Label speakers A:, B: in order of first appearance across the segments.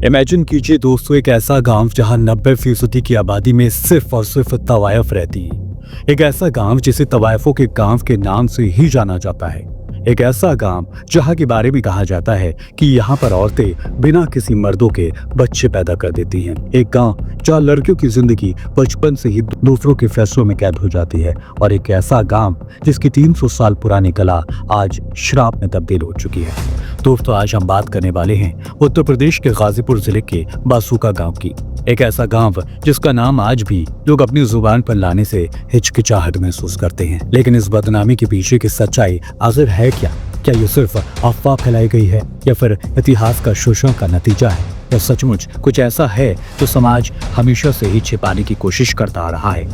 A: Imagine कीजिए दोस्तों, एक ऐसा गांव जहां 90% की आबादी में सिर्फ और सिर्फ तवायफ रहती है। एक ऐसा गांव जिसे तवायफों के गांव के नाम से ही जाना जाता है। एक ऐसा गांव जहां के बारे में कहा जाता है कि यहाँ पर औरतें बिना किसी मर्दों के बच्चे पैदा कर देती हैं। एक गांव जहां लड़कियों की जिंदगी बचपन से ही दूसरों के फैसलों में कैद हो जाती है। और एक ऐसा गांव जिसकी 300 साल पुरानी कला आज श्राप में तब्दील हो चुकी है। दोस्तों, आज हम बात करने वाले हैं उत्तर प्रदेश के गाजीपुर जिले के बासुका गांव की। एक ऐसा गांव जिसका नाम आज भी लोग अपनी जुबान पर लाने से हिचकिचाहट महसूस करते हैं। लेकिन इस बदनामी के पीछे की सच्चाई आखिर है क्या? क्या ये सिर्फ अफवाह फैलाई गई है या फिर इतिहास का शोषण का नतीजा है, या सचमुच कुछ ऐसा है जो समाज हमेशा से ही छिपाने की कोशिश करता आ रहा है?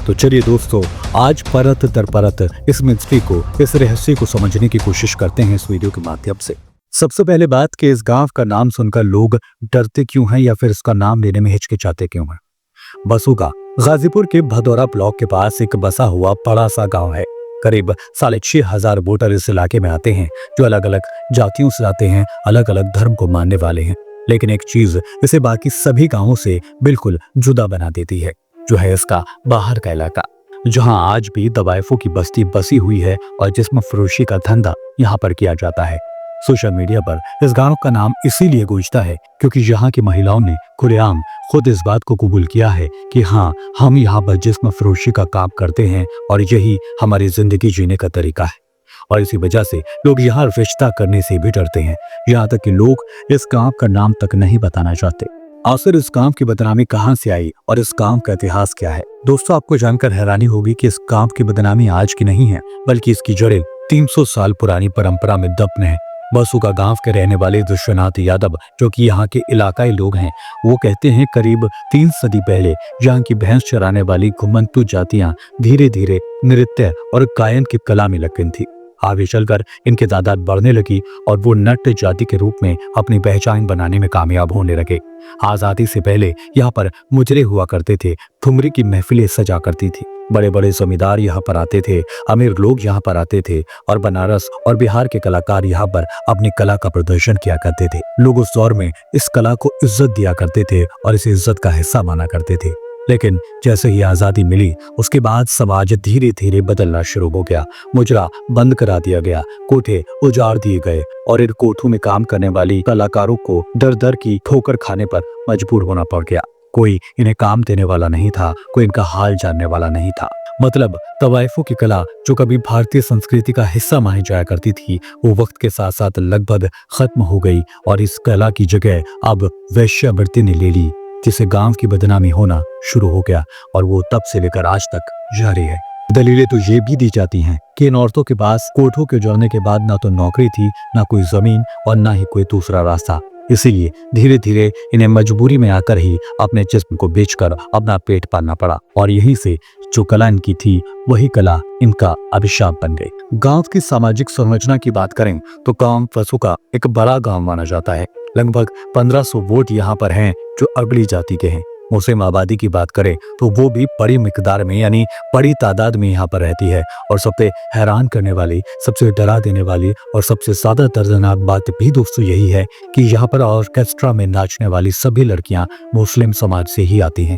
A: तो चलिए दोस्तों, आज परत दर परत इस मिस्ट्री को, इस रहस्य को समझने की कोशिश करते हैं इस वीडियो के माध्यम से। सबसे पहले बात कि इस गांव का नाम सुनकर लोग डरते क्यों हैं या फिर इसका नाम लेने में हिचकिचाते क्यों हैं। बसुका गाजीपुर के भदौरा ब्लॉक के पास एक बसा हुआ बड़ा सा गांव है। करीब 6,500 वोटर इस इलाके में आते हैं, जो अलग अलग जातियों से आते हैं, अलग अलग धर्म को मानने वाले हैं। लेकिन एक चीज इसे बाकी सभी गांवों से बिल्कुल जुदा बना देती है, जो है इसका बाहर का इलाका, जहां आज भी तवायफों की बस्ती बसी हुई है और जिस्म फरोशी का धंधा यहाँ पर किया जाता है। सोशल मीडिया पर इस गांव का नाम इसीलिए गूंजता है क्योंकि यहाँ की महिलाओं ने खुलेआम खुद इस बात को कबूल किया है कि हाँ, हम यहाँ पर जिस्म फरोशी का काम करते हैं और यही हमारी जिंदगी जीने का तरीका है। और इसी वजह से लोग यहाँ रिश्ता करने से भी डरते हैं, यहाँ तक कि लोग इस गांव का नाम तक नहीं बताना चाहते। आखिर इस गांव की बदनामी कहाँ से आई और इस गांव का इतिहास क्या है? दोस्तों, आपको जानकर हैरानी होगी कि इस गांव की बदनामी आज की नहीं है, बल्कि इसकी जड़ें 300 साल पुरानी परंपरा में दफन है। बसुका गांव के रहने वाले दुष्यनाथ यादव, जो कि यहाँ के इलाकाई लोग हैं, वो कहते हैं करीब 3 सदी पहले यहाँ की भैंस चराने वाली घुमंतु जातियां धीरे धीरे नृत्य और गायन की कला में लग गई थी। आगे चलकर इनकी तादाद बढ़ने लगी और वो नृत्य जाति के रूप में अपनी पहचान बनाने में कामयाब होने लगे। आजादी से पहले यहाँ पर मुजरे हुआ करते थे, ठुमरी की महफिलें सजा करती थी, बड़े बड़े जमींदार यहाँ पर आते थे, अमीर लोग यहाँ पर आते थे और बनारस और बिहार के कलाकार यहाँ पर अपनी कला का प्रदर्शन किया करते थे। लोग उस दौर में इस कला को इज्जत दिया करते थे और इसे इज्जत का हिस्सा माना करते थे। लेकिन जैसे ही आजादी मिली, उसके बाद समाज धीरे धीरे बदलना शुरू हो गया। मुजरा बंद करा दिया गया, कोठे उजाड़ दिए गए और इन कोठों में काम करने वाली कलाकारों को दर दर की ठोकर खाने पर मजबूर होना पड़ गया। कोई इन्हें काम देने वाला नहीं था, कोई इनका हाल जानने वाला नहीं था। मतलब तवायफों की कला, जो कभी भारतीय संस्कृति का हिस्सा मानी जाया करती थी, वो वक्त के साथ साथ लगभग खत्म हो गई और इस कला की जगह अब वेश्यावृत्ति ने ले ली, जिससे गांव की बदनामी होना शुरू हो गया और वो तब से लेकर आज तक जारी है। दलीलें तो ये भी दी जाती हैं कि इन औरतों के पास कोठों के उजड़ने के बाद ना तो नौकरी थी, ना कोई जमीन और ना ही कोई दूसरा रास्ता। इसीलिए धीरे धीरे इन्हें मजबूरी में आकर ही अपने जिस्म को बेचकर अपना पेट पालना पड़ा और यहीं से जो कला इनकी थी, वही कला इनका अभिशाप बन गई। गांव की सामाजिक संरचना की बात करें तो गांव बसुका एक बड़ा गांव माना जाता है। लगभग 1500 वोट यहाँ पर हैं जो अगली जाति के हैं। मुस्लिम आबादी की बात करें तो वो भी बड़ी मिकदार में, यानी बड़ी तादाद में यहाँ पर रहती है। और सबसे हैरान करने वाली, सबसे डरा देने वाली और सबसे ज्यादा दर्दनाक बात भी दोस्तों यही है कि यहाँ पर ऑर्केस्ट्रा में नाचने वाली सभी लड़कियां मुस्लिम समाज से ही आती हैं।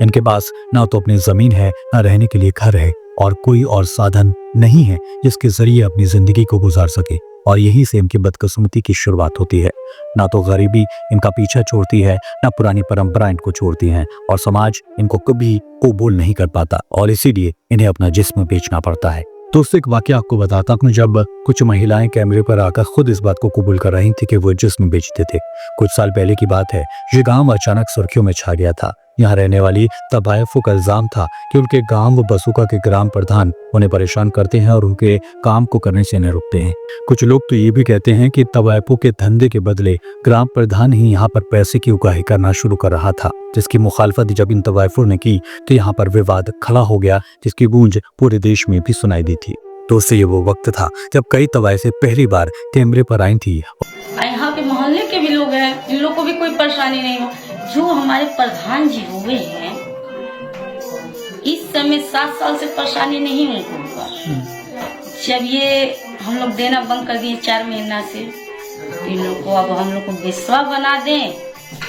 A: इनके पास ना तो अपनी जमीन है, ना रहने के लिए घर है और कोई और साधन नहीं है जिसके जरिए अपनी जिंदगी को गुजार सके। और यहीं से इनकी बदकिस्मती की शुरुआत होती है। ना तो गरीबी इनका पीछा छोड़ती है, ना पुरानी परंपरा इनको छोड़ती है और समाज इनको कभी कबूल नहीं कर पाता और इसीलिए इन्हें अपना जिस्म बेचना पड़ता है। दोस्तों, एक वाकया आपको बताता हूँ। जब कुछ महिलाएं कैमरे पर आकर खुद इस बात को कबूल कर रही थी कि वो जिस्म बेचते थे। कुछ साल पहले की बात है। ये गांव अचानक सुर्खियों में छा गया था। यहाँ रहने वाली तवायफों का इल्जाम था कि उनके गांव बसुका के ग्राम प्रधान उन्हें परेशान करते हैं और उनके काम को करने से इन्हें रोकते हैं। कुछ लोग तो ये भी कहते हैं कि तवायफों के धंधे के बदले ग्राम प्रधान ही यहाँ पर पैसे की उगाही करना शुरू कर रहा था, जिसकी मुखालफत जब इन तवायफों ने की तो यहाँ पर विवाद खड़ा हो गया, जिसकी गूंज पूरे देश में भी सुनाई दी थी। दोस्तों, ये वो वक्त था जब कई तवायफें पहली बार कैमरे पर आई थी।
B: यहाँ के मोहल्ले के भी लोग हैं, जिन लोग को भी कोई परेशानी नहीं हो। जो हमारे प्रधान जी हुए हैं, इस समय 7 साल से परेशानी नहीं उनको हुआ। जब ये हम लोग देना बंद कर दिए 4 महीना से, इन लोग को अब हम लोग को बेसवा बना दें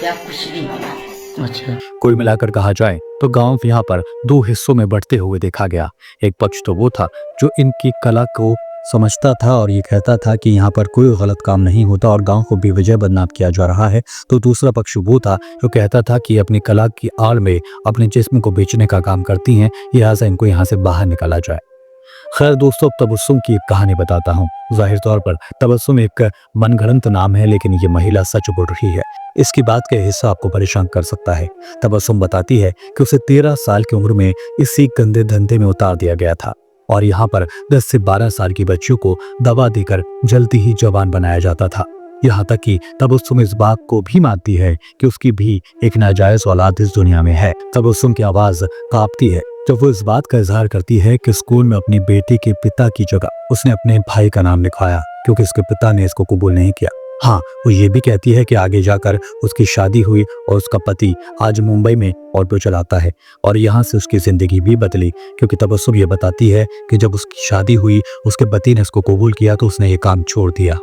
B: या कुछ भी होना है।
C: अच्छा।
A: कुल मिलाकर कहा जाए तो गांव यहाँ पर दो हिस्सों में बढ़ते हुए देखा गया। एक पक्ष तो वो था जो इनकी कला को समझता था और ये कहता था कि यहाँ पर कोई गलत काम नहीं होता और गांव को बेवजह बदनाम किया जा रहा है। तो दूसरा पक्ष वो था जो कहता था कि अपनी कला की आड़ में अपने जिस्म को बेचने का काम करती हैं, लिहाजा इनको यहाँ से बाहर निकाला जाए। खैर दोस्तों, अब तबस्सुम की एक कहानी बताता हूँ। जाहिर तौर पर तबस्सुम एक मनगढ़ंत नाम है, लेकिन ये महिला सच बोल रही है। इसकी बात का हिस्सा आपको परेशान कर सकता है। तबस्सुम बताती है कि उसे 13 साल की उम्र में इसी गंदे धंधे में उतार दिया गया था और यहाँ पर 10 से 12 साल की बच्चियों को दवा देकर जल्दी ही जवान बनाया जाता था। यहाँ तक कि तबस्सुम इस बात को भी मानती है कि उसकी भी एक नाजायज औलाद इस दुनिया में है। तबस्सुम की आवाज कांपती है जब वो इस बात का इजहार करती है कि स्कूल में अपनी बेटी के पिता की जगह उसने अपने भाई का नाम लिखवाया क्योंकि उसके पिता ने इसको कबूल नहीं किया। हाँ, वो ये भी कहती है कि आगे जाकर उसकी शादी हुई और उसका पति आज मुंबई में ऑटो चलाता है और यहाँ से उसकी जिंदगी भी बदली, क्योंकि तबस्सुम ये बताती है कि जब उसकी शादी हुई उसके पति ने उसको कबूल किया तो उसने ये काम छोड़ दिया।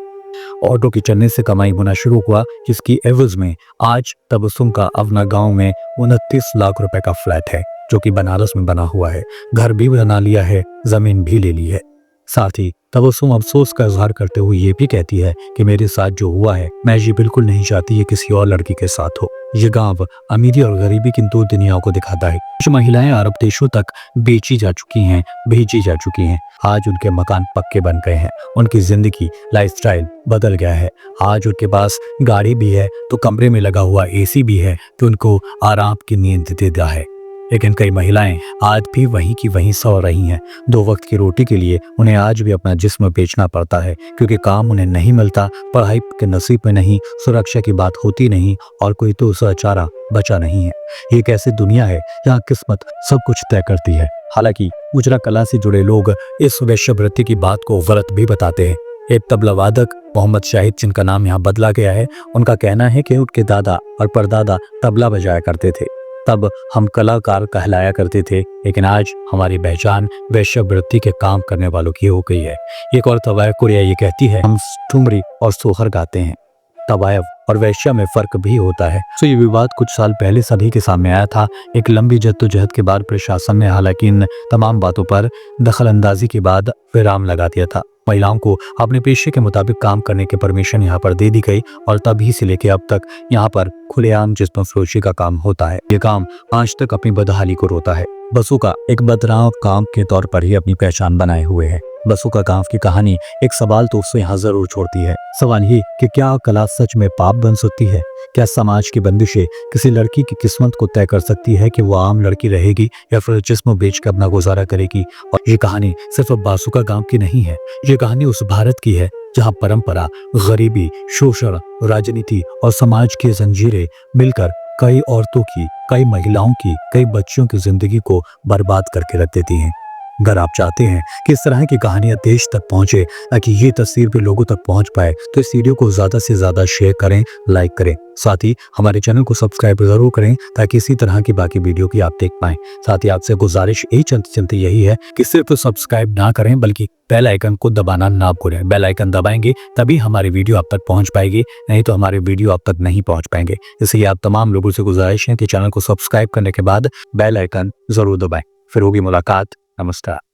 A: ऑटो की चलने से कमाई होना शुरू हुआ, जिसकी एवज में आज तबस्सुम का अपना गाँव में 29 लाख रुपए का फ्लैट है जो कि बनारस में बना हुआ है। घर भी बना लिया है, जमीन भी ले ली है। साथ ही तबस्सुम अफसोस का इजहार करते हुए ये भी कहती है कि मेरे साथ जो हुआ है मैं ये बिल्कुल नहीं चाहती ये किसी और लड़की के साथ हो। ये गांव अमीरी और गरीबी की दो दुनियाओं को दिखाता है। कुछ महिलाएं अरब देशों तक बेची जा चुकी हैं, भेजी जा चुकी हैं। आज उनके मकान पक्के बन गए हैं, उनकी जिंदगी लाइफस्टाइल बदल गया है। आज उनके पास गाड़ी भी है तो कमरे में लगा हुआ एसी भी है तो उनको आराम की नींद देता है। लेकिन कई महिलाएं आज भी वहीं की वहीं सो रही हैं। 2 वक्त की रोटी के लिए उन्हें आज भी अपना जिस्म बेचना पड़ता है क्योंकि काम उन्हें नहीं मिलता, पढ़ाई के नसीब में नहीं, सुरक्षा की बात होती नहीं और कोई तो उसका चारा बचा नहीं है। ये एक ऐसी दुनिया है जहाँ किस्मत सब कुछ तय करती है। हालांकि मुजरा कला से जुड़े लोग इस वेश्यावृत्ति की बात को गलत भी बताते हैं। एक तबला वादक मोहम्मद शाहिद, जिनका नाम यहाँ बदला गया है, उनका कहना है कि उनके दादा और परदादा तबला बजाया करते थे, तब हम कलाकार कहलाया करते थे, लेकिन आज हमारी पहचान वेश्यावृत्ति के काम करने वालों की हो गई है। एक और तवायफ कुरिया ये कहती है हम ठुमरी और सोहर गाते हैं। तवायफ और वैश्या में फर्क भी होता है। तो ये विवाद कुछ साल पहले सभी के सामने आया था। एक लंबी जद्दोजहद के बाद प्रशासन ने हालांकि इन तमाम बातों पर दखल अंदाजी के बाद विराम लगा दिया था। महिलाओं को अपने पेशे के मुताबिक काम करने की परमिशन यहाँ पर दे दी गई और तभी से लेकर अब तक यहाँ पर खुलेआम जिस्म फरोशी का काम होता है। ये काम आज तक अपनी बदहाली को रोता है। बसुका एक बदनाम काम के तौर पर ही अपनी पहचान बनाए हुए है। बसुका गांव की कहानी एक सवाल तो उससे यहाँ जरूर छोड़ती है। सवाल ये कि क्या कला सच में पाप बन सकती है? क्या समाज की बंदिशें किसी लड़की की किस्मत को तय कर सकती है कि वो आम लड़की रहेगी या फिर जिस्म बेच कर अपना गुजारा करेगी? और ये कहानी सिर्फ बासुका गांव की नहीं है, ये कहानी उस भारत की है जहाँ परंपरा, गरीबी, शोषण, राजनीति और समाज की जंजीरें मिलकर कई औरतों की, कई महिलाओं की, कई बच्चियों की जिंदगी को बर्बाद करके रख देती हैं। अगर आप चाहते हैं कि इस तरह की कहानियां देश तक पहुंचे ताकि ये तस्वीर भी लोगों तक पहुंच पाए तो इस वीडियो को ज्यादा से ज्यादा शेयर करें, लाइक करें। साथ ही हमारे चैनल को सब्सक्राइब जरूर करें ताकि इसी तरह की बाकी वीडियो की आप देख पाएं। साथ ही आपसे गुजारिश चलते यही है कि सिर्फ सब्सक्राइब ना करें बल्कि बेल आइकन को दबाना ना भूलें। बेल आइकन दबाएंगे तभी हमारी वीडियो आप तक पहुंच पाएगी, नहीं तो हमारी वीडियो आप तक नहीं पहुंच पाएंगे। इसलिए आप तमाम लोगों से गुजारिश है कि चैनल को सब्सक्राइब करने के बाद बेल आइकन जरूर दबाएं। फिर होगी मुलाकात। नमस्कार।